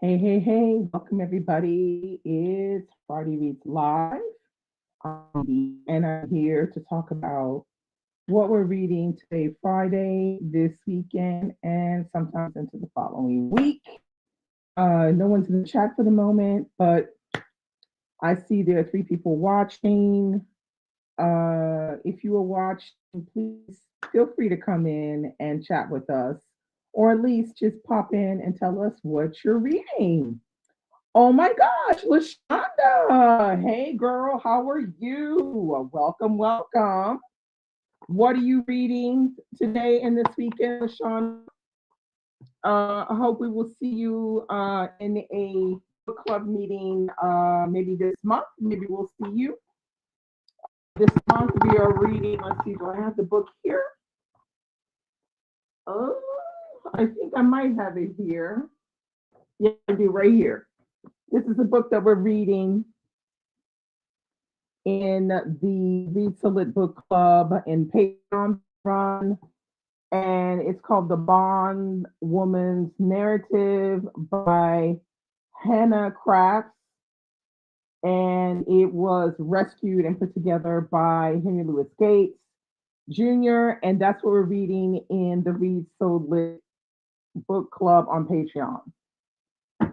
Hey, hey, hey, welcome everybody. It's Friday Reads Live. I'm Dee, and I'm here to talk about what we're reading today, Friday, this weekend, and sometimes into the following week. No one's in the chat for the moment, but I see there are three people watching. If you are watching, please feel free to come in and chat with us, or at least just pop in and tell us what you're reading. Oh my gosh, Lashonda. Hey girl, how are you? Welcome, welcome. What are you reading today and this weekend, Lashonda? I hope we will see you in a book club meeting maybe this month. Maybe we'll see you. This month we are reading, let's see, do I have the book here? Oh, I think I might have it here. Yeah, I do right here. This is a book that we're reading in the Read to Lit Book Club in Patreon run, and it's called The Bond Woman's Narrative by Hannah Crafts, and it was rescued and put together by Henry Louis Gates Jr., and that's what we're reading in the Read So Lit Book Club on Patreon.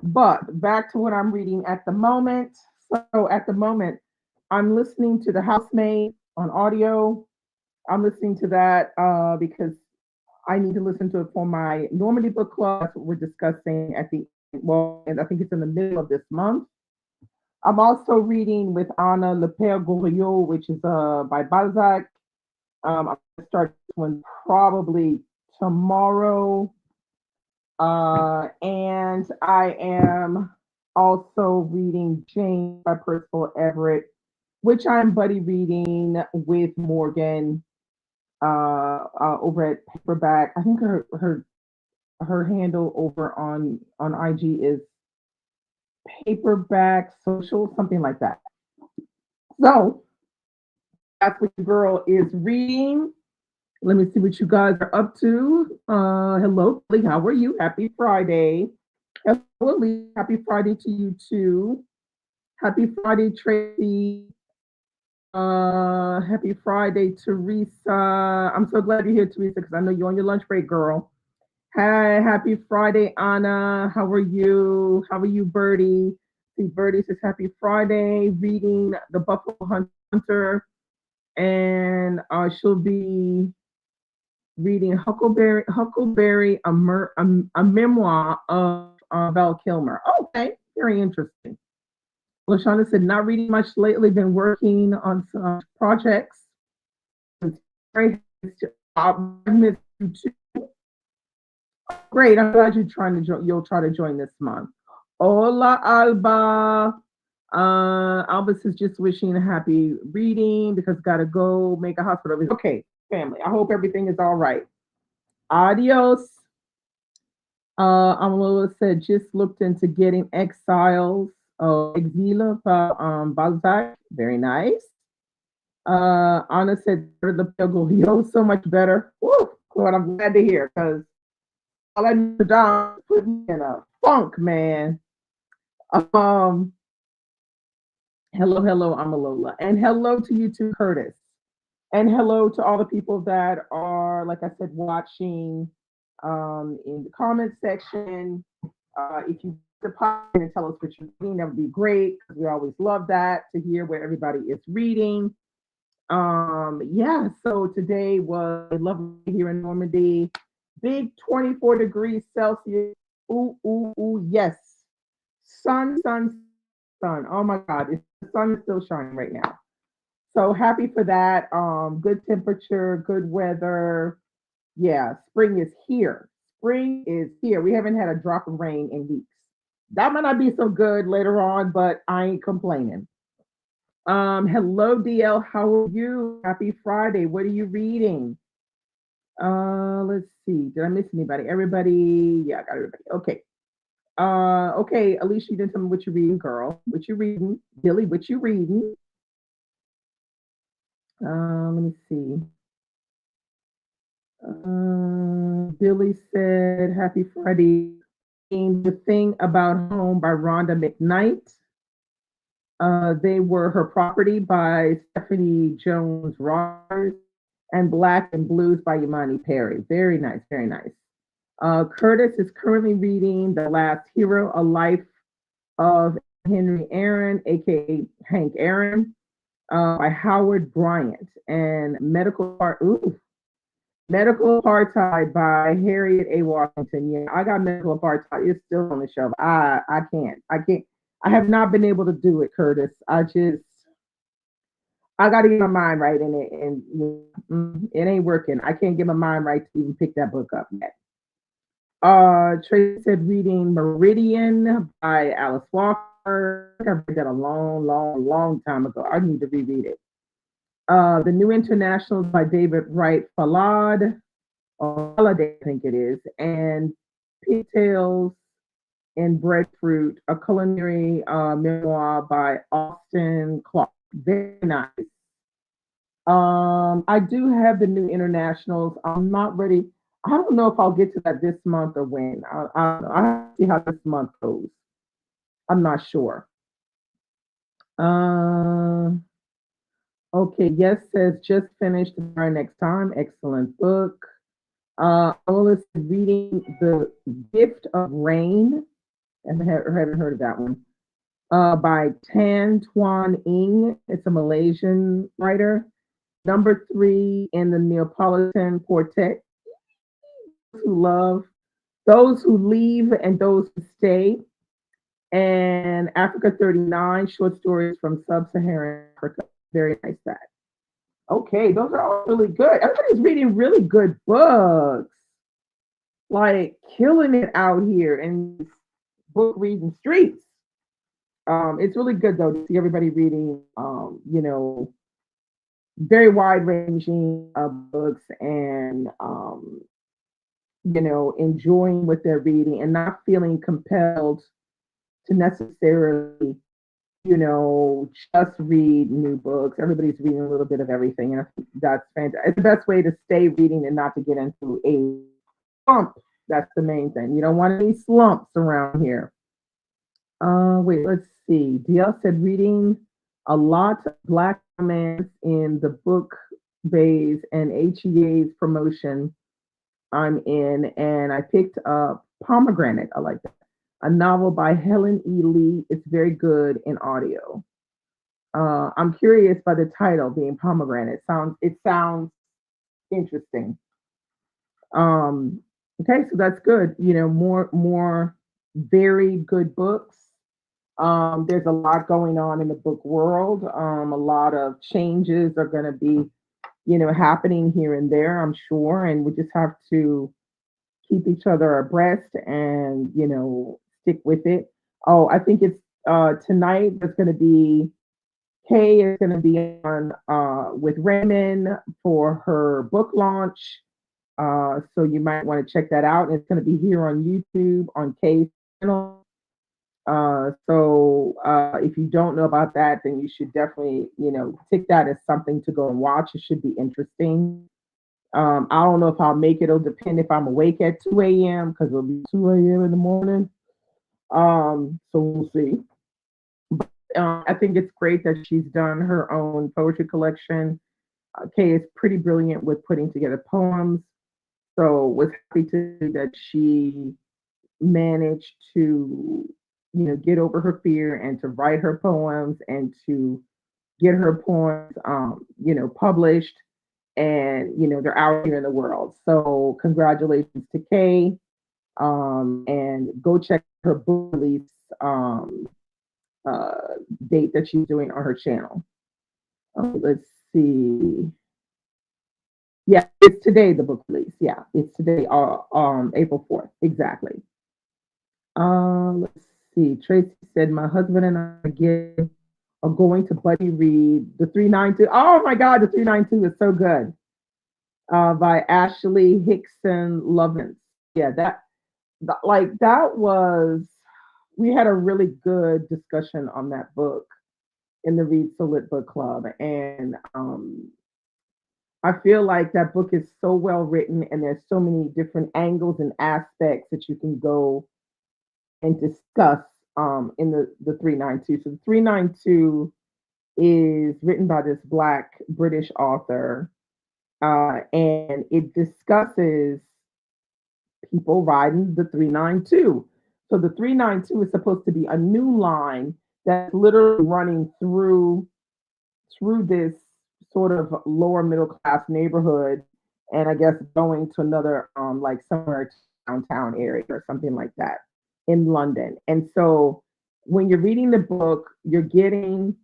But back to what I'm reading at the moment. So at the moment, I'm listening to The Housemaid on audio. I'm listening to that because I need to listen to it for my Normandy book club. That's what we're discussing at the well, and I think it's in the middle of this month. I'm also reading with Anna Le Père Goriot, which is by Balzac. I'm going to start this one probably tomorrow. And I am also reading Jane by Percival Everett, which I'm buddy reading with Morgan over at Paperback. I think her handle over on IG is Paperback Social, something like that. So that's what the girl is reading. Let me see what you guys are up to. Hello, Lee. How are you? Happy Friday. Hello, Lee. Happy Friday to you too. Happy Friday, Tracy. Happy Friday, Teresa. I'm so glad you're here, Teresa, because I know you're on your lunch break, girl. Hi, happy Friday, Anna. How are you? How are you, Birdie? See, Birdie says happy Friday, reading The Buffalo Hunter, and she'll be reading Huckleberry, a memoir of Val Kilmer. Okay, very interesting. LaShonda said, not reading much lately, been working on some projects. I missed you too. Great, I'm glad you're trying to you'll try to join this month. Hola, Alba. Alba is just wishing a happy reading because gotta go make a hospital visit. Okay, family. I hope everything is all right. Adios. Amalola said just looked into getting Exiles Exila by Balzac. Very nice. Anna said the Pegolio so much better. Woo, Lord, I'm glad to hear because all I knew Don put me in a funk, man. Um, hello, Amalola, and hello to you too, Curtis, and hello to all the people that are, like I said, watching in the comment section. If you could pop in and tell us what you're reading, that would be great because we always love that to hear where everybody is reading. Yeah, so today was lovely here in Normandy. Big 24 degrees Celsius. Ooh, ooh, ooh, yes. Sun, sun, sun. Oh my God, the sun is still shining right now. So happy for that. Good temperature, good weather. Yeah, spring is here. Spring is here. We haven't had a drop of rain in weeks. That might not be so good later on, but I ain't complaining. Hello, DL. How are you? Happy Friday. What are you reading? Let's see. Did I miss anybody? Everybody? Yeah, I got everybody. Okay. Okay, Alicia, you didn't tell me what you're reading, girl. What you reading? Billy, what you reading? Let me see. Billy said, Happy Friday. reading The Thing About Home by Rhonda McKnight. They Were Her Property by Stephanie Jones Rogers, and Black and Blues by Imani Perry. Very nice, very nice. Curtis is currently reading The Last Hero, A Life of Henry Aaron, aka Hank Aaron, by Howard Bryant, and Medical Apartheid by Harriet A. Washington. Yeah, I got Medical Apartheid. It's still on the shelf. I can't. I have not been able to do it, Curtis. I got to get my mind right in it, and it ain't working. I can't get my mind right to even pick that book up yet. Tracy said reading Meridian by Alice Walker. I read that a long, long, long time ago. I need to reread it. The New Internationals by David Wright Fallad, or Holiday, I think it is, and Pigtails and Breadfruit, a culinary memoir by Austin Clark. Very nice. I do have the New Internationals. I'm not ready. I don't know if I'll get to that this month or when. I have to see how this month goes. I'm not sure. Uh, okay, yes says just finished our next time. Excellent book. Ola is reading The Gift of Rain. I haven't heard of that one. By Tan Tuan Ing. It's a Malaysian writer. Number 3 in the Neapolitan Quartet. Who love, those who leave and those who stay. And Africa 39, short stories from sub-Saharan Africa. Very nice that. Okay, those are all really good. Everybody's reading really good books. Like killing it out here in book reading streets. It's really good though to see everybody reading very wide ranging books, and enjoying what they're reading and not feeling compelled to necessarily, just read new books. Everybody's reading a little bit of everything, and I think that's fantastic. It's the best way to stay reading and not to get into a slump. That's the main thing. You don't want any slumps around here. Wait, let's see. DL said reading a lot of Black romance in the book bays and HEA's promotion I'm in, and I picked up Pomegranate. I like that. A novel by Helen E. Lee. It's very good in audio. I'm curious by the title being Pomegranate. It sounds interesting. Okay, so that's good. More very good books. There's a lot going on in the book world. A lot of changes are going to be, happening here and there, I'm sure, and we just have to keep each other abreast and, stick with it. Oh, I think it's tonight. There's going to be Kay is going to be on with Raymond for her book launch. So you might want to check that out. It's going to be here on YouTube on Kay's channel. So if you don't know about that, then you should definitely, take that as something to go and watch. It should be interesting. I don't know if I'll make it. It'll depend if I'm awake at 2 a.m. because it'll be 2 a.m. in the morning. So we'll see. But I think it's great that she's done her own poetry collection. Kay is pretty brilliant with putting together poems. So was happy to see that she managed to, get over her fear and to write her poems and to get her poems, published, and they're out here in the world. So congratulations to Kay, and go check her book release date that she's doing on her channel. Let's see. Yeah, it's today the book release. Yeah, it's today, April 4th. Exactly. Let's see. Tracy said my husband and I again are going to buddy read the 392. Oh my God, the 392 is so good. By Ashley Hickson Lovins. Yeah, that was, we had a really good discussion on that book in the Read So Lit Book Club. And I feel like that book is so well written, and there's so many different angles and aspects that you can go and discuss in the 392. So the 392 is written by this Black British author, and it discusses people riding the 392. So the 392 is supposed to be a new line that's literally running through this sort of lower middle class neighborhood, and I guess going to another like somewhere downtown area or something like that in London. And so when you're reading the book, you're getting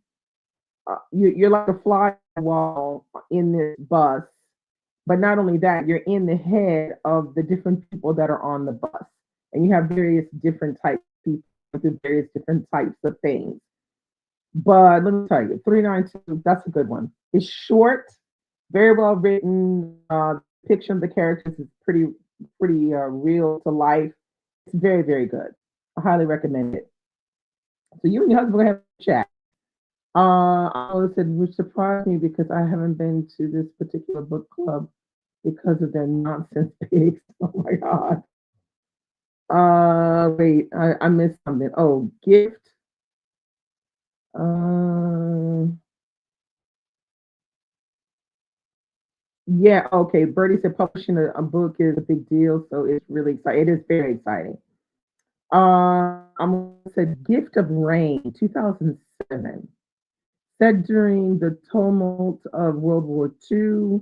you're like a fly on the wall in this bus, but not only that, you're in the head of the different people that are on the bus, and you have various different types of people with various different types of things. But let me tell you, 392, that's a good one. It's short, very well written. Depiction of the characters is pretty real to life. It's very, very good. I highly recommend it. So you and your husband have a chat. I always said, which surprised me because I haven't been to this particular book club because of their nonsense pigs. Oh my God. Wait, I missed something. Oh, gift. Um, yeah, okay. Bertie said publishing a book is a big deal, so it's really exciting. It is very exciting. I'm gonna say Gift of Rain, 2007, set during the tumult of World War II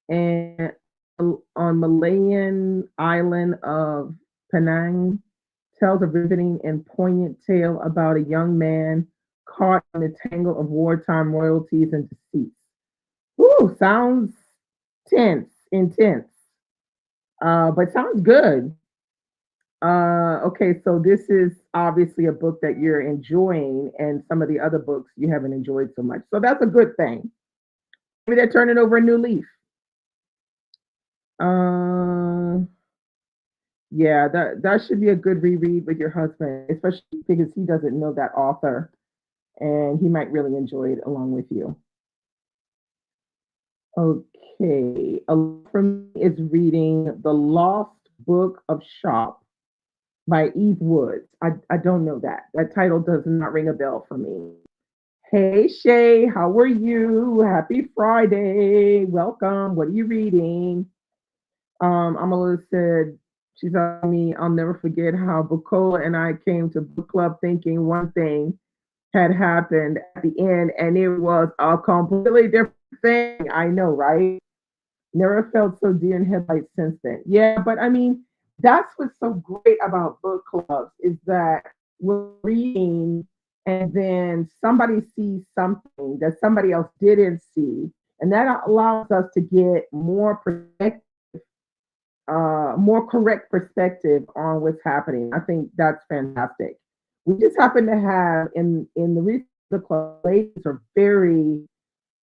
and on Malayan island of Penang, tells a riveting and poignant tale about a young man caught in the tangle of wartime royalties and deceits. Ooh, sounds tense, intense, but sounds good. Okay, so this is obviously a book that you're enjoying, and some of the other books you haven't enjoyed so much. So that's a good thing. Maybe they're turning over a new leaf. Uh, yeah, that should be a good reread with your husband, especially because he doesn't know that author, and he might really enjoy it along with you. Okay, a from me is reading The Lost Book of Shop by Eve Woods. I don't know that. That title does not ring a bell for me. Hey Shay, how are you? Happy Friday. Welcome. What are you reading? Amala said, she's telling me, I'll never forget how Bukola and I came to book club thinking one thing had happened at the end, and it was a completely different thing. I know, right? Never felt so deer in headlights since then. Yeah, but I mean, that's what's so great about book clubs is that we're reading and then somebody sees something that somebody else didn't see. And that allows us to get more correct perspective on what's happening. I think that's fantastic. We just happen to have in the recent book club, ladies are very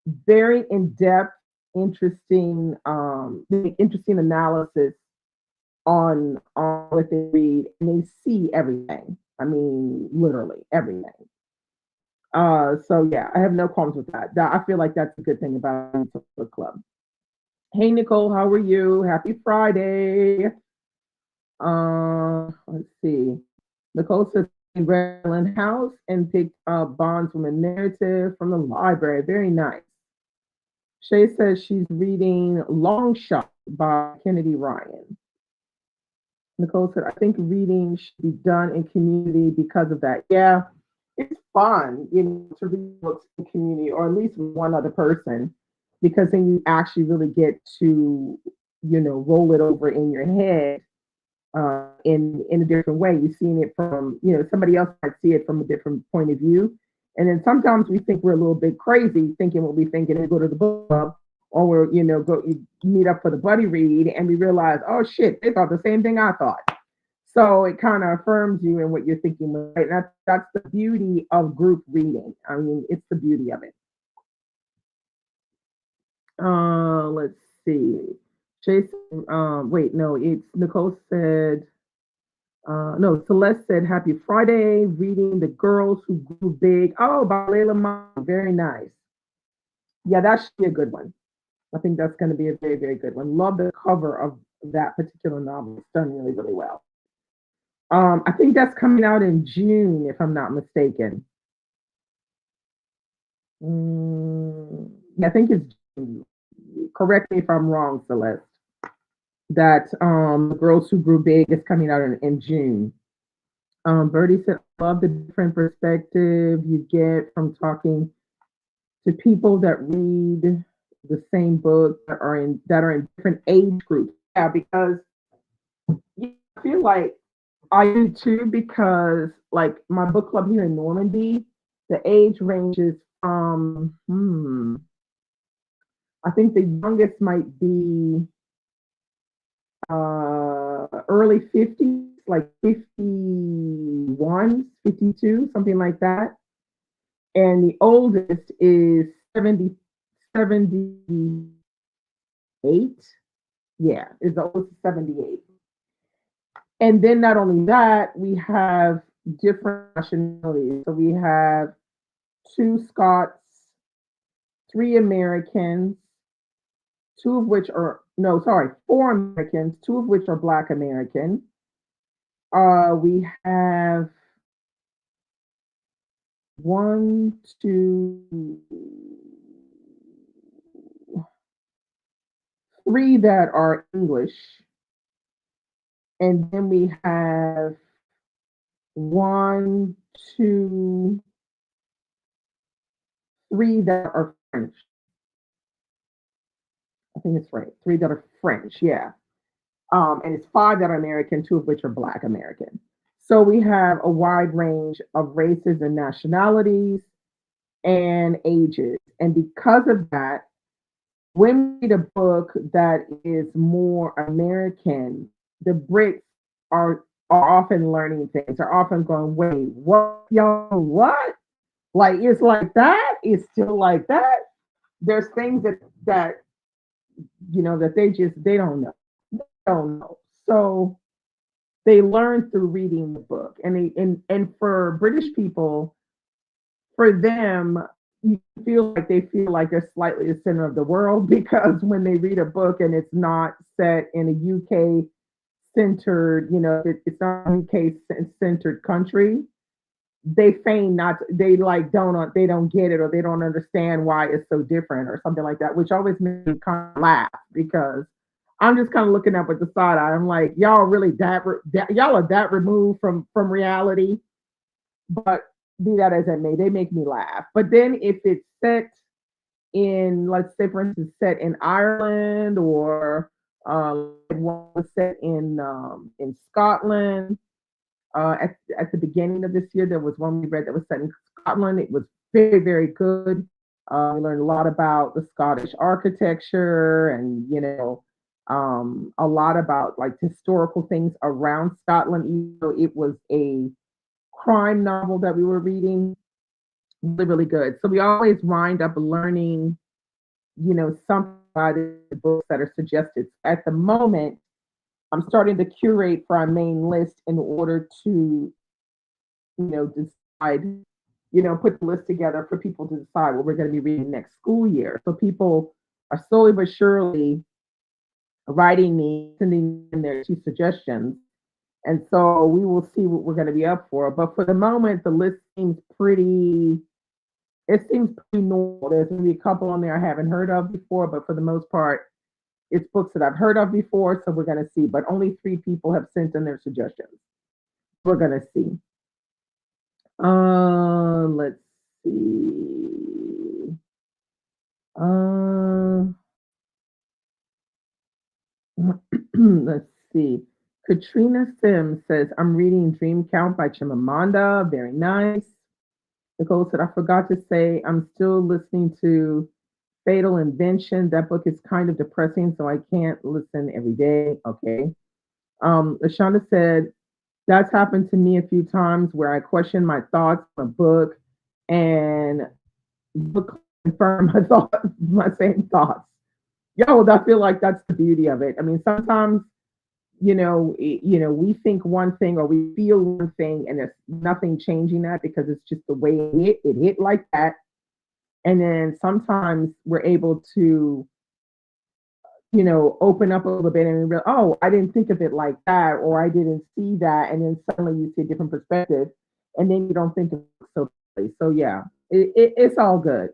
in depth, interesting analysis on what they read, and they see everything. I mean, literally everything. So yeah, I have no problems with that. I feel like that's a good thing about the book club. Hey Nicole, how are you? Happy Friday. Let's see. Nicole says Redland House and picked up Bondswoman Narrative from the library. Very nice. Shay says she's reading Long Shot by Kennedy Ryan. Nicole said, I think reading should be done in community because of that. Yeah, it's fun, to read books in community or at least with one other person, because then you actually really get to, roll it over in your head in a different way. You're seeing it from, somebody else might see it from a different point of view. And then sometimes we think we're a little bit crazy thinking what we think and go to the book club or we're, go meet up for the buddy read and we realize, oh shit, they thought the same thing I thought. So it kind of affirms you in what you're thinking, right? And that's the beauty of group reading. I mean, it's the beauty of it. Let's see. Jason, wait, no, it's Nicole said, no, Celeste said, happy Friday, reading The Girls Who Grew Big. Oh, by Layla Mom. Very nice. Yeah, that should be a good one. I think that's going to be a very, very good one. Love the cover of that particular novel. It's done really, really well. I think that's coming out in June, if I'm not mistaken. Yeah, I think it's June. Correct me if I'm wrong, Celeste. That The Girls Who Grew Big is coming out in June. Birdie said, I love the different perspective you get from talking to people that read the same book that are in different age groups. Yeah, because I feel like I do too, because like my book club here in Normandy, the age ranges from I think the youngest might be early 50s, like 51, 52, something like that. And the oldest is 78. Yeah, is the oldest 78. And then not only that, we have different nationalities. So we have two Scots, three Americans, two of which are, no, sorry, four Americans, two of which are Black American. We have one, two, three that are English, and then we have one, two, three that are French. I think it's right. Three that are French, yeah. And it's five that are American, two of which are Black American. So we have a wide range of races and nationalities and ages. And because of that, when we read a book that is more American, the Brits are often learning things. They're often going, wait, what, y'all, what? Like it's like that? It's still like that? There's things that that they don't know. They don't know. So they learn through reading the book. And for British people, for them, you feel like they're slightly the center of the world because when they read a book and it's not set in a UK centered, it's not a UK centered country, they feign not to, they don't get it, or they don't understand why it's so different or something like that, which always makes me kind of laugh because I'm just kind of looking up at the side eye. I'm like, y'all really y'all are that removed from reality. But be that as it may, they make me laugh. But then if it's set in, let's say, for instance, set in Ireland, or one was set in Scotland. At the beginning of this year, there was one we read that was set in Scotland. It was very, very good. We learned a lot about the Scottish architecture, and a lot about like historical things around Scotland. Even though it was a crime novel that we were reading, really, really good. So we always wind up learning, something by the books that are suggested. At the moment, I'm starting to curate for our main list in order to, decide, put the list together for people to decide what we're going to be reading next school year. So people are slowly but surely writing me, sending in their two suggestions. And so we will see what we're going to be up for. But for the moment, the list seems pretty normal. There's going to be a couple on there I haven't heard of before, but for the most part, it's books that I've heard of before. So we're going to see. But only three people have sent in their suggestions. We're going to see. Let's see. Let's see. Katrina Sims says, I'm reading Dream Count by Chimamanda. Very nice. Nicole said, I forgot to say, I'm still listening to Fatal Invention. That book is kind of depressing, so I can't listen every day. Okay. Lashonda said, that's happened to me a few times where I question my thoughts on a book and book confirm my same thoughts. Yeah, well, I feel like that's the beauty of it. I mean, sometimes we think one thing or we feel one thing, and there's nothing changing that because it's just the way it hit like that. And then sometimes we're able to open up a little bit and realize, oh, I didn't think of it like that, or I didn't see that, and then suddenly you see a different perspective, and then you don't think of it so clearly. So yeah, it's all good.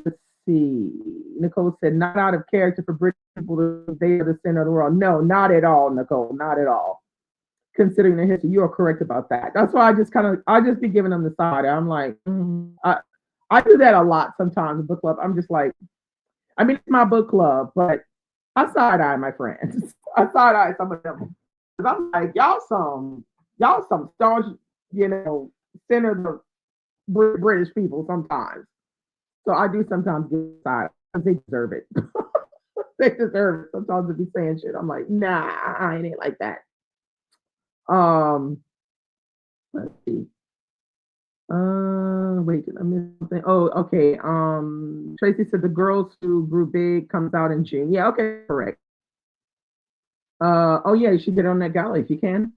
Let's see. Nicole said, not out of character for British people to they are the center of the world. No, not at all, Nicole, not at all. Considering the history, you are correct about that. That's why I just be giving them the side. I'm like, I do that a lot sometimes in book club. I'm just like, I mean, it's my book club, but I side eye my friends. I side eye some of them. Cause I'm like, y'all some staunch, center the British people sometimes. So I do sometimes get side because they deserve it. They deserve it. Sometimes to be saying shit, I'm like, nah, I ain't like that. Um, let's see. Wait, did I miss something? Oh, okay. Tracy said the girls who grew big comes out in June. Yeah, okay, correct. Oh yeah, you should get on that gala if you can.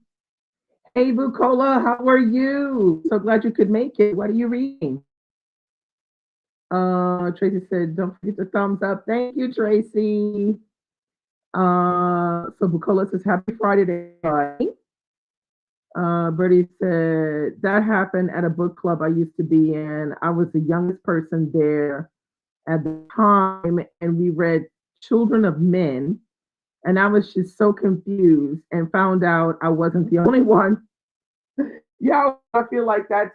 Hey, Bucola, how are you? So glad you could make it. What are you reading? Tracy said, don't forget the thumbs up. Thank you, Tracy. So Bucola says, happy Friday to everybody. Bertie said, that happened at a book club I used to be in. I was the youngest person there at the time, and we read Children of Men. And I was just so confused and found out I wasn't the only one. Yeah, I feel like that's,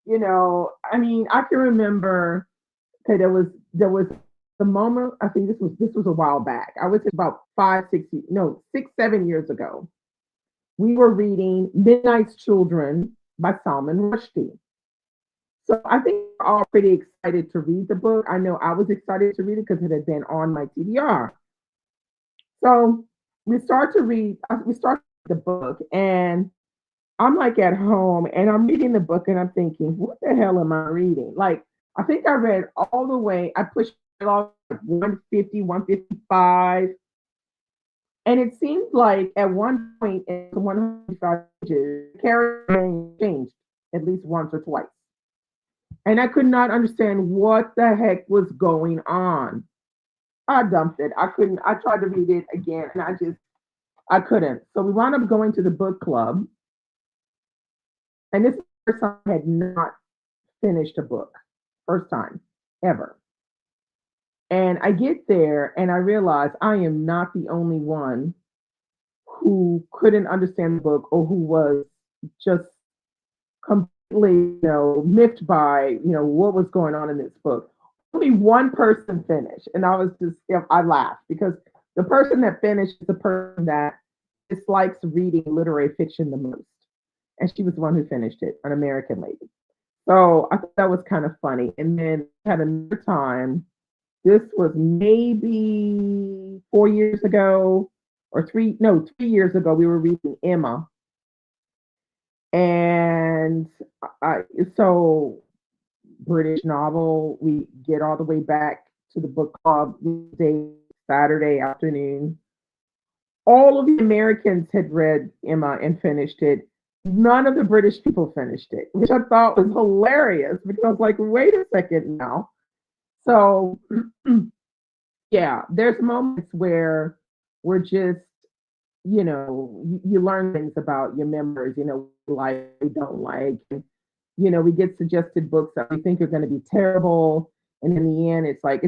I mean, I can remember, okay, there was the moment, I think this was a while back. I would say about 6, 7 years ago. We were reading Midnight's Children by Salman Rushdie. So I think we're all pretty excited to read the book. I know I was excited to read it because it had been on my TBR. So we start the book, and I'm like at home and I'm reading the book and I'm thinking, what the hell am I reading? Like, I think I read all the way, I pushed it off 150, 155. And it seemed like at one point in 155 pages, the character changed at least once or twice. And I could not understand what the heck was going on. I dumped it. I tried to read it again and I couldn't. So we wound up going to the book club. And this is the first time I had not finished a book. First time ever. And I get there and I realize I am not the only one who couldn't understand the book or who was just completely, miffed by, what was going on in this book. Only one person finished, and I laughed because the person that finished is the person that dislikes reading literary fiction the most, and she was the one who finished it, an American lady. So I thought that was kind of funny. And then had another time. This was maybe 4 years ago, or 3 years ago. We were reading Emma, and so British novel. We get all the way back to the book club day, Saturday afternoon. All of the Americans had read Emma and finished it. None of the British people finished it, which I thought was hilarious because I was like, wait a second now. So, yeah, there's moments where we're just, you learn things about your members, like, we don't like. And, we get suggested books that we think are going to be terrible. And in the end, it's like,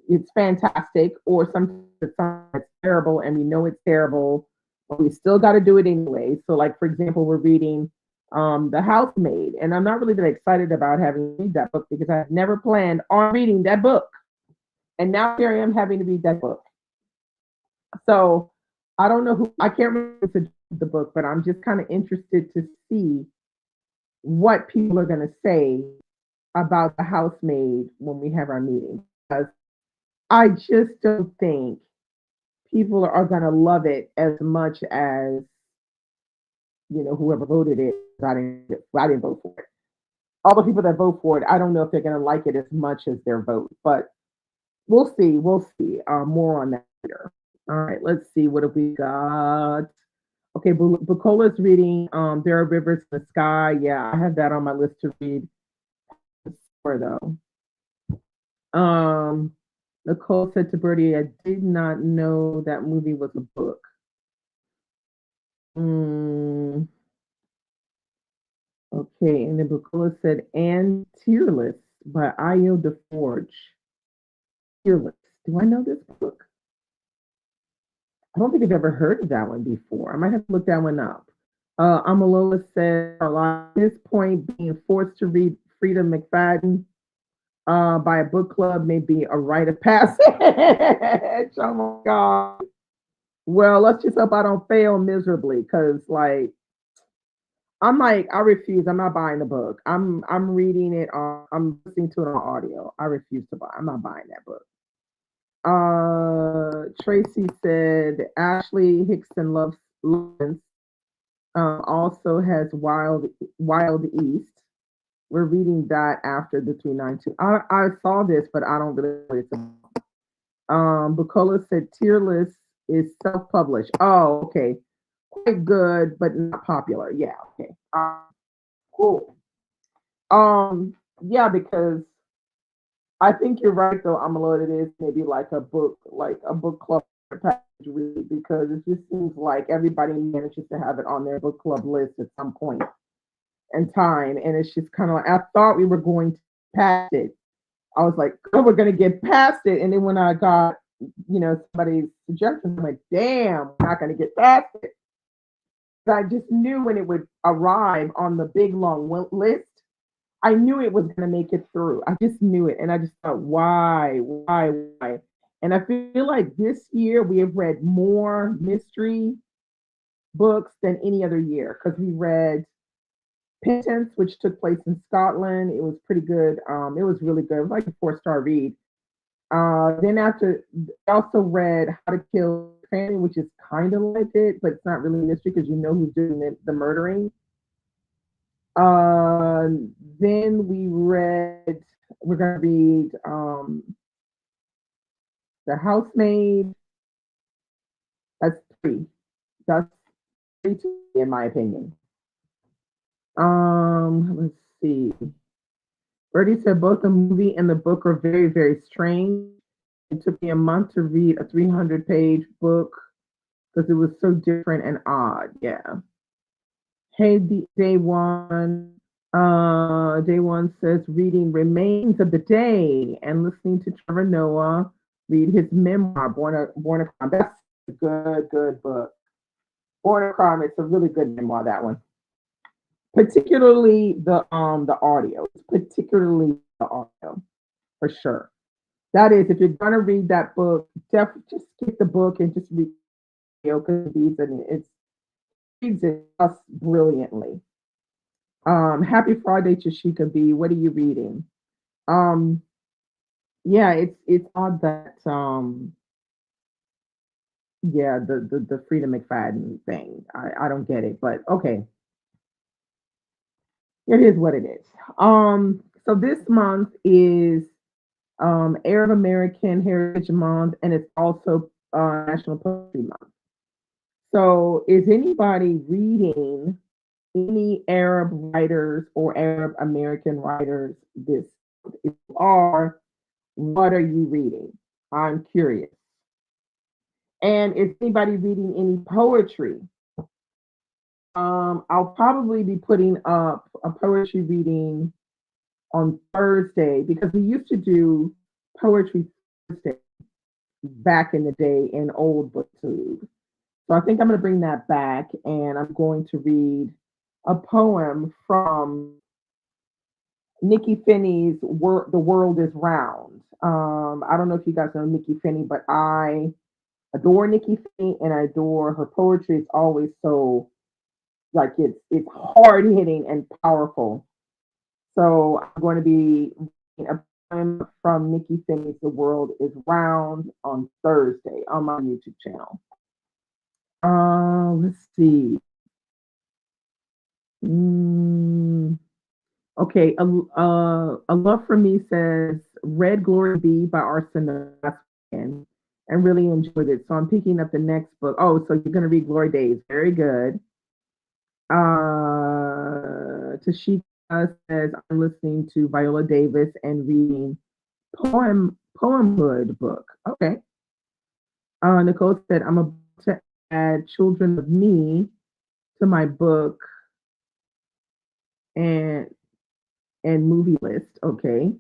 it's fantastic, or sometimes it's terrible and we know it's terrible, but we still got to do it anyway. So, like, for example, we're reading The Housemaid, and I'm not really that excited about having to read that book because I've never planned on reading that book. And now here I am having to read that book. So I don't know I can't remember the book, but I'm just kind of interested to see what people are going to say about The Housemaid when we have our meeting. Because I just don't think people are going to love it as much as, whoever voted it. I didn't vote for it. All the people that vote for it, I don't know if they're going to like it as much as their vote, but we'll see. We'll see. More on that later. All right, let's see. What have we got? Okay, Bukola's reading There Are Rivers in the Sky. Yeah, I have that on my list to read. Where though? Nicole said to Birdie, I did not know that movie was a book. Mm, okay, and then Bukola said, and Tearless by Io DeForge. Tearless. Do I know this book? I don't think I've ever heard of that one before. I might have to look that one up. Amalola said, at this point, being forced to read Frida McFadden by a book club may be a rite of passage. Oh my God. Well, let's just hope I don't fail miserably because, like, I'm like, I refuse. I'm not buying the book. I'm reading it on. I'm listening to it on audio. I refuse to buy. I'm not buying that book. Tracy said Ashley Hickson loves Lawrence. Also has Wild East. We're reading that after the 392. I saw this, but I don't really know it's about. Bukola said Tearless is self-published. Oh, okay. Quite good, but not popular. Yeah, okay. Cool. Yeah, because I think you're right though, Amalot, it is maybe like a book club package read because it just seems like everybody manages to have it on their book club list at some point in time. And it's just kind of like I thought we were going to pass it. I was like, oh, we're gonna get past it. And then when I got, somebody's suggestion, I'm like, damn, we're not gonna get past it. But I just knew when it would arrive on the big long list, I knew it was gonna make it through. I just knew it. And I just thought, why? And I feel like this year we have read more mystery books than any other year because we read Penitence, which took place in Scotland. It was pretty good. It was really good. It was like a 4-star read. Then after, I also read How to Kill Fanny, which is kind of like it, but it's not really mystery because you know who's doing the murdering. Uh, then we're going to read The Housemaid. That's three. That's three, in my opinion. Let's see. Birdie said both the movie and the book are very, very strange. It took me a month to read a 300-page book because it was so different and odd. Yeah. Hey, day one. Day one says reading Remains of the Day and listening to Trevor Noah read his memoir, Born a Crime. That's a good book. Born a Crime. It's a really good memoir. That one, particularly the audio. It's particularly the audio for sure. That is, if you're gonna read that book, definitely just get the book and just read because it reads it just brilliantly. Happy Friday, Chashika B. What are you reading? Um, yeah, it's odd that yeah, the Freedom McFadden thing. I don't get it, but okay, it is what it is. So this month is Arab American Heritage Month, and it's also National Poetry Month. So, is anybody reading any Arab writers or Arab American writers this? If you are, what are you reading? I'm curious. And is anybody reading any poetry? I'll probably be putting up a poetry reading on Thursday because we used to do poetry Thursday back in the day in old booktube. So I think I'm going to bring that back and I'm going to read a poem from Nikki Finney's The World is Round. I don't know if you guys know Nikki Finney, but I adore Nikki Finney and I adore her poetry. It's always so like it's hard hitting and powerful. So I'm going to be reading a poem from Nikki Finney's The World is Round on Thursday on my YouTube channel. Let's see. Okay, a love for me says read Glory Be by Arson and really enjoyed it. So I'm picking up the next book. Oh, so you're gonna read Glory Days. Very good. Tashika says I'm listening to Viola Davis and reading poemhood book. Okay. Nicole said, I'm about to add Children of Me to my book and movie list. Okay.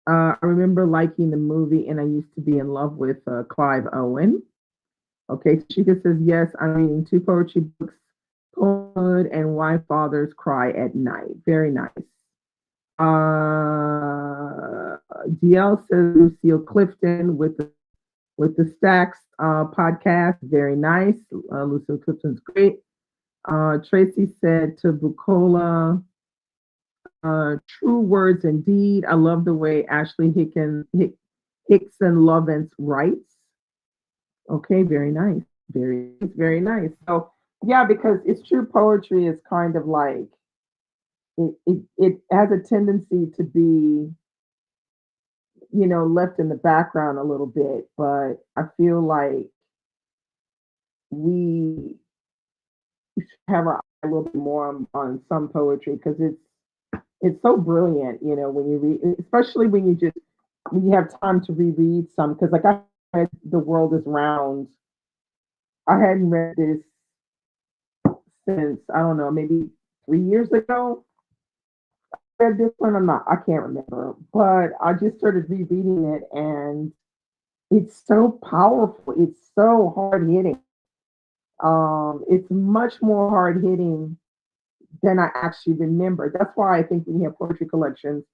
I remember liking the movie, and I used to be in love with Clive Owen. Okay, Chica says, yes, I'm reading two poetry books, Poethood and Why Fathers Cry at Night. Very nice. DL says Lucille Clifton with the Stacks podcast. Very nice. Lucille Clifton's great. Tracy said to Bucola, true words indeed. I love the way Ashley Hickson Lovence writes. Okay, very nice. Very nice. So yeah, because it's true poetry is kind of like it has a tendency to be, left in the background a little bit, but I feel like we should have our eye a little bit more on some poetry because it's so brilliant, when you read, especially when you have time to reread some. Because like I read The World Is Round, I hadn't read this since I don't know, maybe 3 years ago. I read this one, I can't remember, but I just started rereading it, and it's so powerful. It's so hard hitting. It's much more hard hitting than I actually remember. That's why I think when you have poetry collections,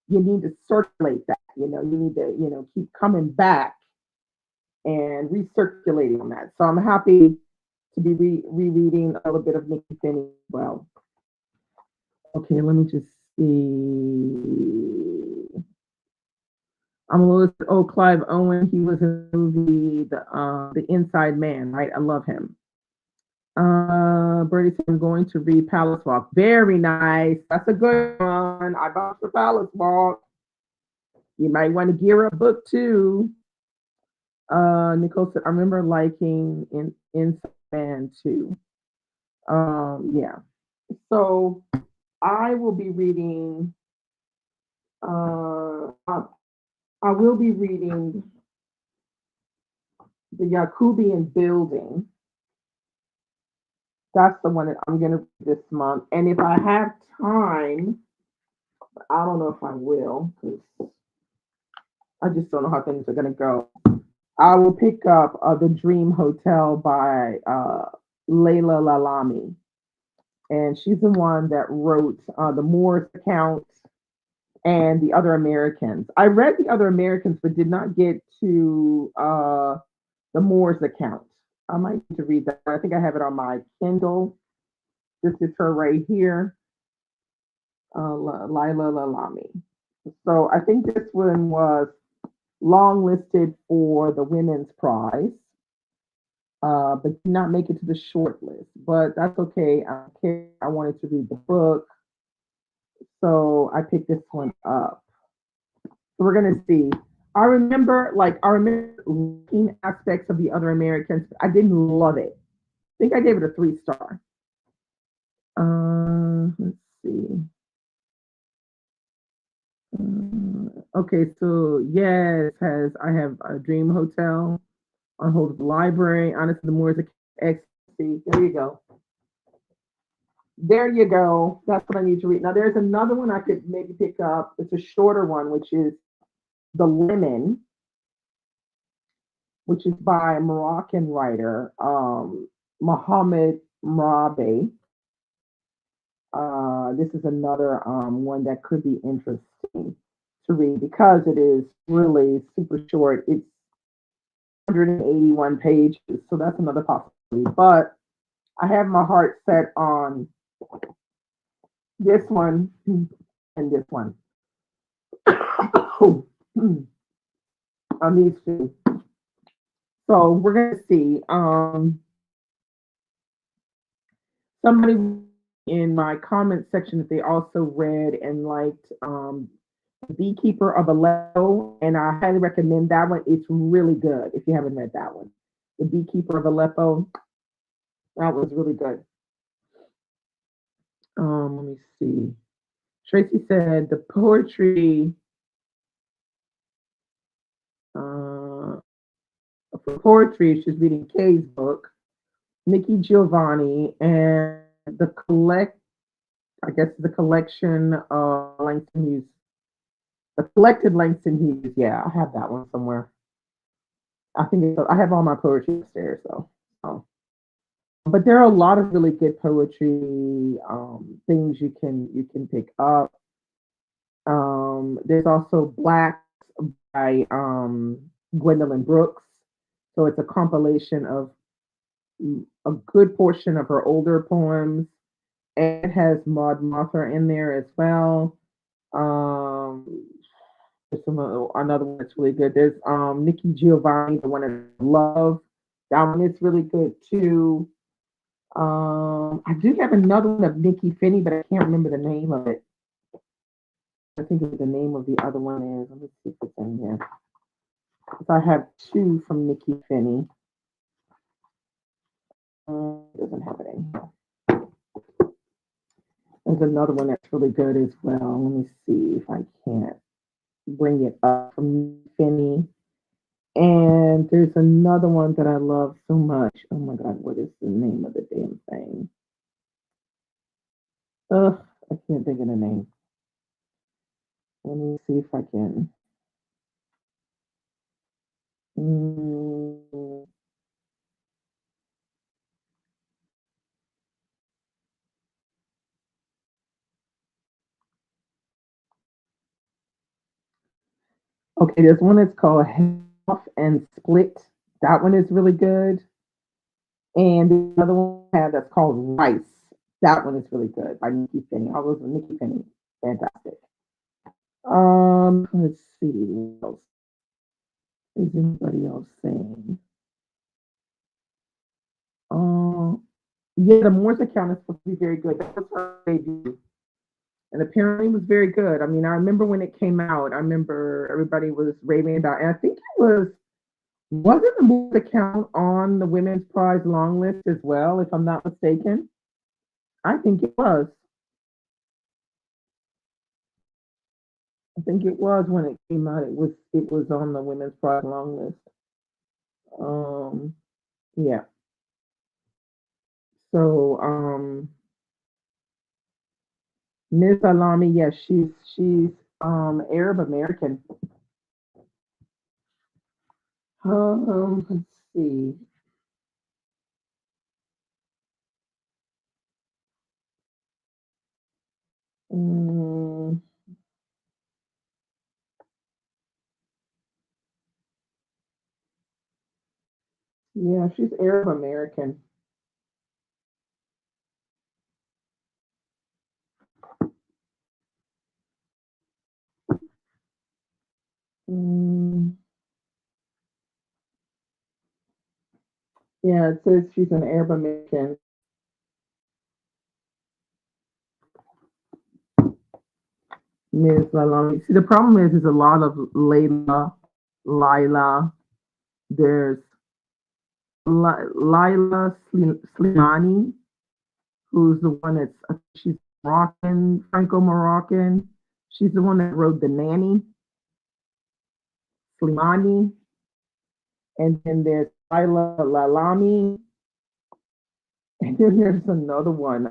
you need to circulate that. You need to, keep coming back and recirculating on that. So I'm happy to be rereading a little bit of Nikki Finney as well. Okay, let me just see. I'm a little. Oh, Clive Owen. He was in the movie The Inside Man. Right, I love him. Bertie said, I'm going to read Palace Walk. Very nice. That's a good one. I bought for Palace Walk. You might want to gear up book two. Nicole said, I remember liking Inside Man too. Yeah. So I will be reading. I will be reading the Yakubian Building. That's the one that I'm going to read this month. And if I have time, I don't know if I will, because I just don't know how things are going to go. I will pick up The Dream Hotel by Layla Lalami. And she's the one that wrote The Moors Account and The Other Americans. I read The Other Americans, but did not get to The Moors Account. I might need to read that. I think I have it on my Kindle. This is her right here, Lila Lalami. So I think this one was long listed for the Women's Prize, but did not make it to the short list. But that's okay. I wanted to read the book, so I picked this one up. So we're gonna see. I remember liking aspects of The Other Americans. I didn't love it. I think I gave it a 3-star. Let's see. Okay, so yes, I have a Dream Hotel on hold of the library. Honestly, the Moors Ecstasy. There you go. There you go. That's what I need to read. Now there's another one I could maybe pick up. It's a shorter one, which is The Lemon, which is by a Moroccan writer, Mohammed Mrabe. This is another one that could be interesting to read because it is really super short. It's 181 pages, so that's another possibility. But I have my heart set on this one and this one. On these two. So we're gonna see. Somebody in my comment section that they also read and liked The Beekeeper of Aleppo, and I highly recommend that one. It's really good if you haven't read that one. The Beekeeper of Aleppo, that was really good. Let me see. Tracy said the poetry For poetry, she's reading Kay's book, Nikki Giovanni, and I guess the collection of Langston Hughes, the collected Langston Hughes. Yeah, I have that one somewhere. I have all my poetry upstairs, though. So. But there are a lot of really good poetry things you can pick up. There's also Blacks by Gwendolyn Brooks. So it's a compilation of a good portion of her older poems. And it has Maud Martha in there as well. Um, there's another one that's really good. There's Nikki Giovanni, the one I love. That one is really good too. I do have another one of Nikki Finney, but I can't remember the name of it. I think what the name of the other one is. Let me see if it's in here. So I have two from Nikki Finney. Doesn't have it in here. There's another one that's really good as well. Let me see if I can't bring it up from Nikki Finney. And there's another one that I love so much. Oh my God, what is the name of the damn thing? Ugh, I can't think of the name. Let me see if I can. Mm, okay, there's one that's called Half and Split. That one is really good. And the other one I have that's called Rice. That one is really good by Nikki Finney. All those are Nikki Finney. Fantastic. Let's see what else is anybody else saying. Yeah, the Moore's account is supposed to be very good. That was her debut, and apparently it was very good. I mean, I remember when it came out. I remember everybody was raving about it. And I think it wasn't the Moore's account on the Women's Prize long list as well, if I'm not mistaken. I think it was. I think it was when it came out. It was on the Women's Prize long list. Um, yeah. So Miss Alami, yes, she's Arab American. Let's see. Mm, yeah, she's Arab American. Mm, yeah, it says she's an Arab American. Miss Lalami. See, the problem is a lot of Lila. There's Lila Slimani, who's the one she's Moroccan, Franco Moroccan. She's the one that wrote The Nanny, Slimani. And then there's Lila Lalami. And then there's another one.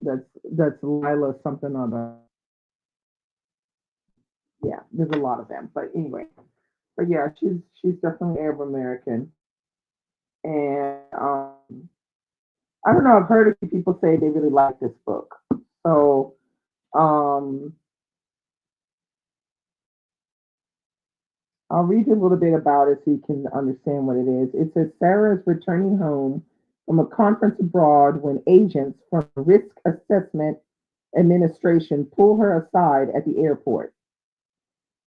That's Lila something other. Yeah, there's a lot of them. But anyway, but yeah, she's definitely Arab American. And I don't know. I've heard a few people say they really like this book. So um, I'll read you a little bit about it so you can understand what it is. It says Sarah is returning home from a conference abroad when agents from the Risk Assessment Administration pull her aside at the airport.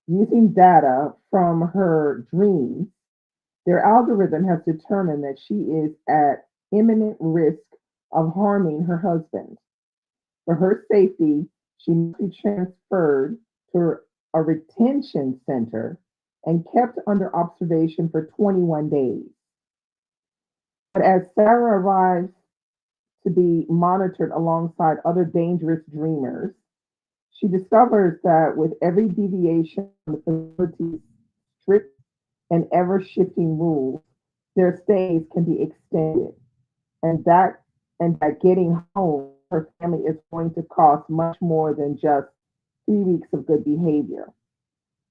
Using data from her dreams, their algorithm has determined that she is at imminent risk of harming her husband. For her safety, she must be transferred to a retention center and kept under observation for 21 days. But as Sarah arrives to be monitored alongside other dangerous dreamers, she discovers that with every deviation from the facility's strict and ever shifting rules, their stays can be extended. And that getting home, her family is going to cost much more than just 3 weeks of good behavior.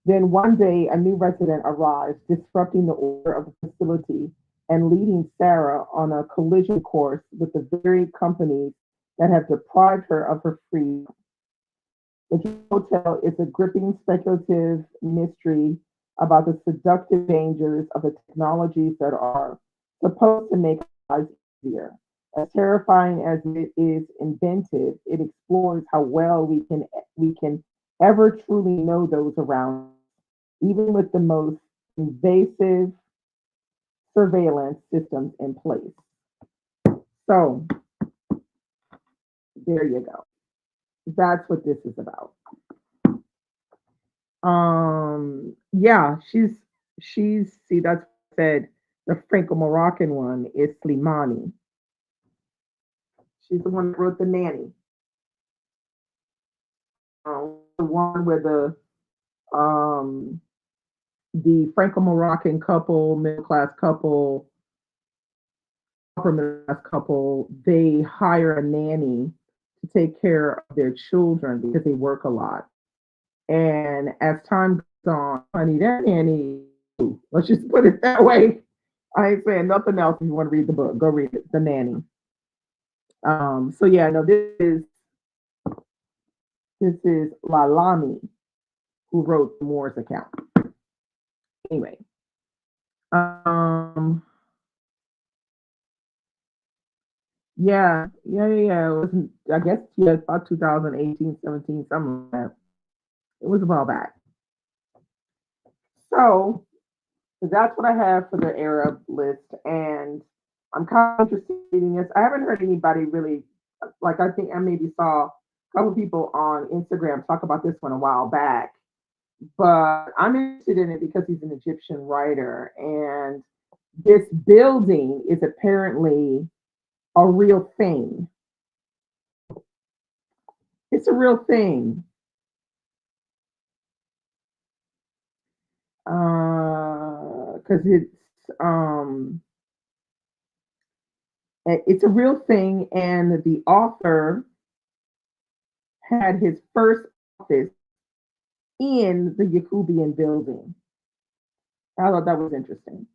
Then one day, a new resident arrives, disrupting the order of the facility and leading Sarah on a collision course with the very companies that have deprived her of her freedom. The Hotel is a gripping speculative mystery about the seductive dangers of the technologies that are supposed to make our lives easier. As terrifying as it is inventive, it explores how well we can ever truly know those around, even with the most invasive surveillance systems in place. So there you go. That's what this is about. Yeah, she's see that's what I said the Franco-Moroccan one is Slimani. She's the one that wrote the nanny. The one where the Franco-Moroccan couple, middle class couple, upper middle class couple, they hire a nanny to take care of their children because they work a lot. And as time goes on, honey, that nanny, let's just put it that way. I ain't saying nothing else. If you want to read the book, go read it, The Nanny. So yeah, no, this is Lalami who wrote Moore's account. Anyway, um, yeah. It was, I guess, yeah, about 2018, 17, something like that. It was a while back. So that's what I have for the Arab list, and I'm kind of interested in this. I haven't heard anybody really like. I think I maybe saw a couple people on Instagram talk about this one a while back, but I'm interested in it because he's an Egyptian writer, and this building is apparently a real thing. It's a real thing. Because um it's a real thing, and the author had his first office in the Yakubian building. I thought that was interesting,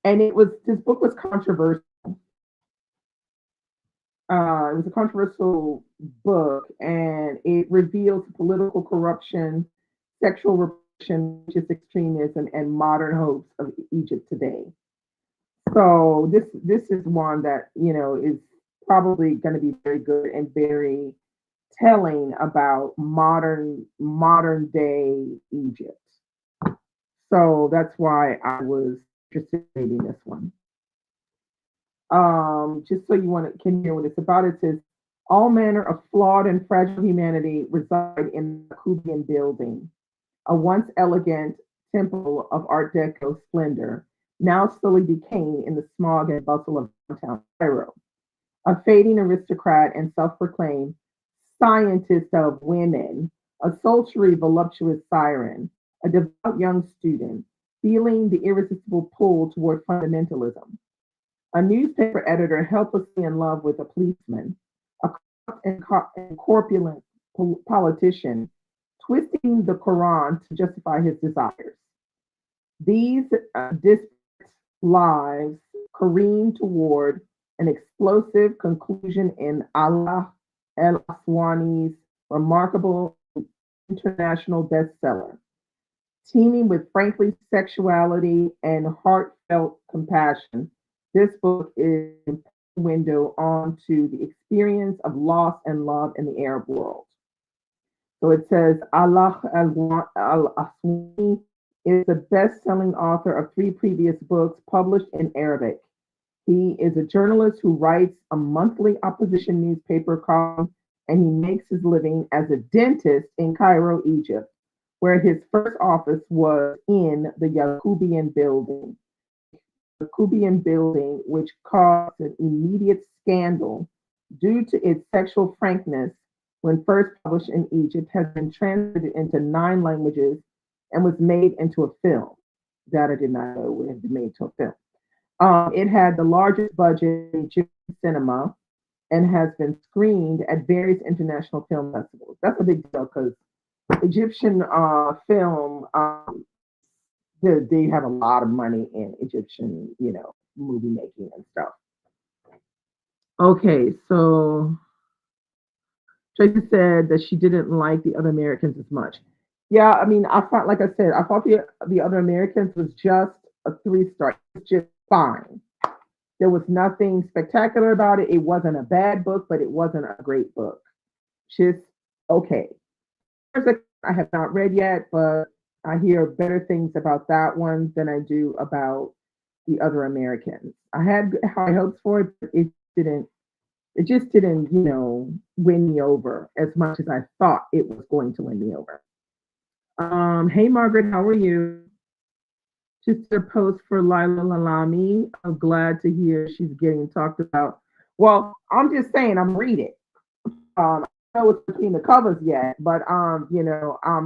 and this book was controversial. It was a controversial book, and it reveals political corruption, sexual repression, religious extremism, and modern hopes of Egypt today. So this is one that is probably going to be very good and very telling about modern day Egypt. So that's why I was interested in reading this one. Just so can hear what it's about, it says all manner of flawed and fragile humanity reside in the Kubian building, a once elegant temple of Art Deco splendor, now slowly decaying in the smog and bustle of downtown Cairo. A fading aristocrat and self-proclaimed scientist of women, a sultry, voluptuous siren, a devout young student, feeling the irresistible pull toward fundamentalism. A newspaper editor helplessly in love with a policeman, a corrupt and corpulent politician, twisting the Quran to justify his desires. These disparate lives careen toward an explosive conclusion in Allah El Aswani's remarkable international bestseller, teeming with frankly sexuality and heartfelt compassion. This book is a window onto the experience of loss and love in the Arab world. So it says Allah Al Aswani is the best-selling author of 3 previous books published in Arabic. He is a journalist who writes a monthly opposition newspaper column, and he makes his living as a dentist in Cairo, Egypt, where his first office was in the Yakubian building. The Yakubian building, which caused an immediate scandal due to its sexual frankness when first published in Egypt, has been translated into 9 languages and was made into a film. That I did not know would have been made to a film. It had the largest budget in Egyptian cinema and has been screened at various international film festivals. That's a big deal because Egyptian film, they have a lot of money in Egyptian, movie making and stuff. Okay, so Tracy said that she didn't like the other Americans as much. Yeah, I mean, I thought, like I said, I thought the other Americans was just a 3 star. It's just fine. There was nothing spectacular about it. It wasn't a bad book, but it wasn't a great book. Just okay. I have not read yet, but I hear better things about that one than I do about the other Americans. I had high hopes for it, but didn't. It just didn't, win me over as much as I thought it was going to win me over. Hey Margaret, how are you? Just a post for Lila Lalami. I'm glad to hear she's getting talked about. Well, I'm just saying I'm reading. I don't know what's between the covers yet, but I'm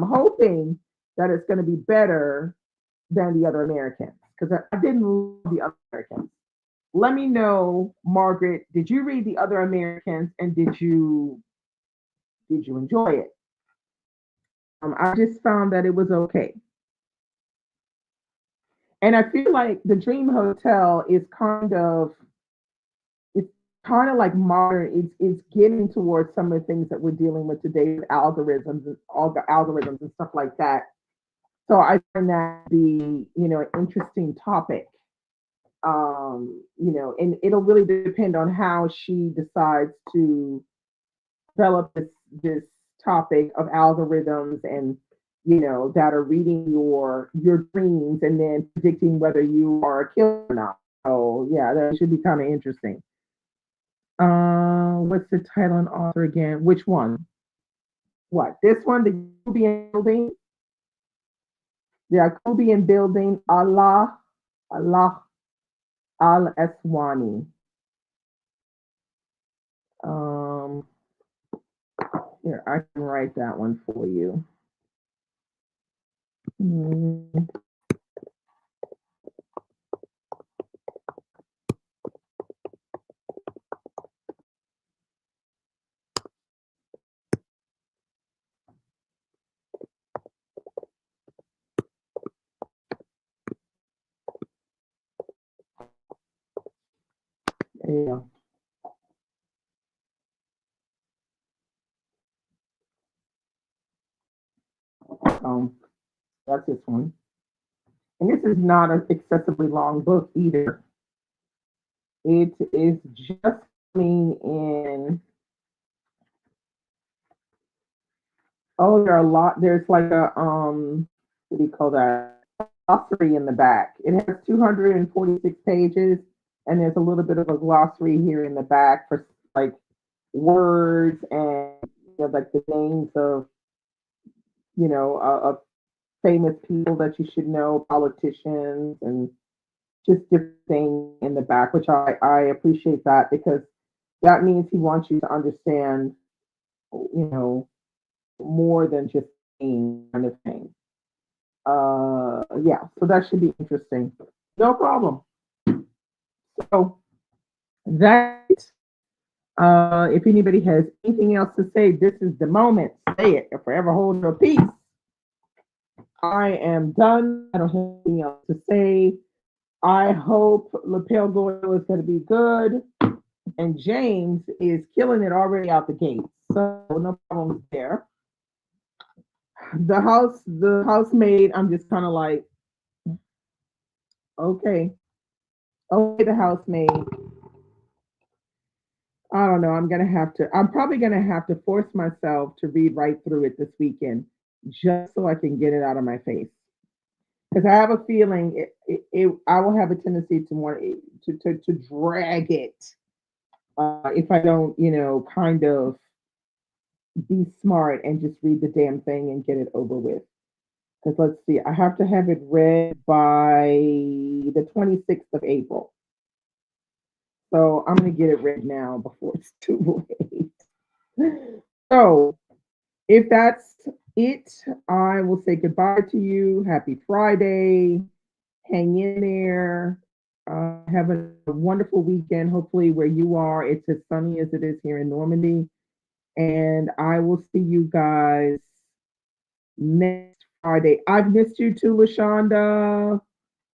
hoping that it's going to be better than the other Americans because I didn't love the other Americans. Let me know, Margaret. Did you read the other Americans and did you enjoy it? I just found that it was okay, and I feel like the Dream Hotel is it's kind of like modern. It's getting towards some of the things that we're dealing with today with algorithms and all the algorithms and stuff like that. So I find that the an interesting topic. And it'll really depend on how she decides to develop this topic of algorithms and that are reading your dreams and then predicting whether you are a killer or not. So yeah, that should be kind of interesting. What's the title and author again? Which one? What? This one, the Yacobian building? The Yacobian building, Allah Al Aswani. Um, Here, I can write that one for you. Mm, yeah. Um, that's this one. And this is not an excessively long book either. It is just coming in. Oh, there are a lot. There's like a what do you call that? Glossary in the back. It has 246 pages, and there's a little bit of a glossary here in the back for like words and like the names of of famous people that you should know, politicians, and just different things in the back, which I appreciate that because that means he wants you to understand, you know, more than just kind of thing. Yeah, so that should be interesting. No problem. So that, if anybody has anything else to say, this is the moment. Say it and forever hold your peace. I am done. I don't have anything else to say. I hope Lapel Goyle is going to be good, and James is killing it already out the gate. So no problems there. The housemaid, I'm just kind of like, okay, okay, the housemaid. I don't know. I'm probably gonna have to force myself to read right through it this weekend, just so I can get it out of my face. Because I have a feeling I will have a tendency to want to drag it if I don't, kind of be smart and just read the damn thing and get it over with. Because let's see, I have to have it read by the 26th of April. So I'm going to get it read now before it's too late. So if that's it, I will say goodbye to you. Happy Friday. Hang in there. Have a wonderful weekend. Hopefully, where you are, it's as sunny as it is here in Normandy. And I will see you guys next Friday. I've missed you too, LaShonda.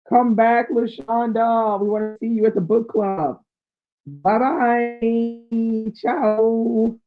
Come back, LaShonda. We want to see you at the book club. Bye bye. Ciao.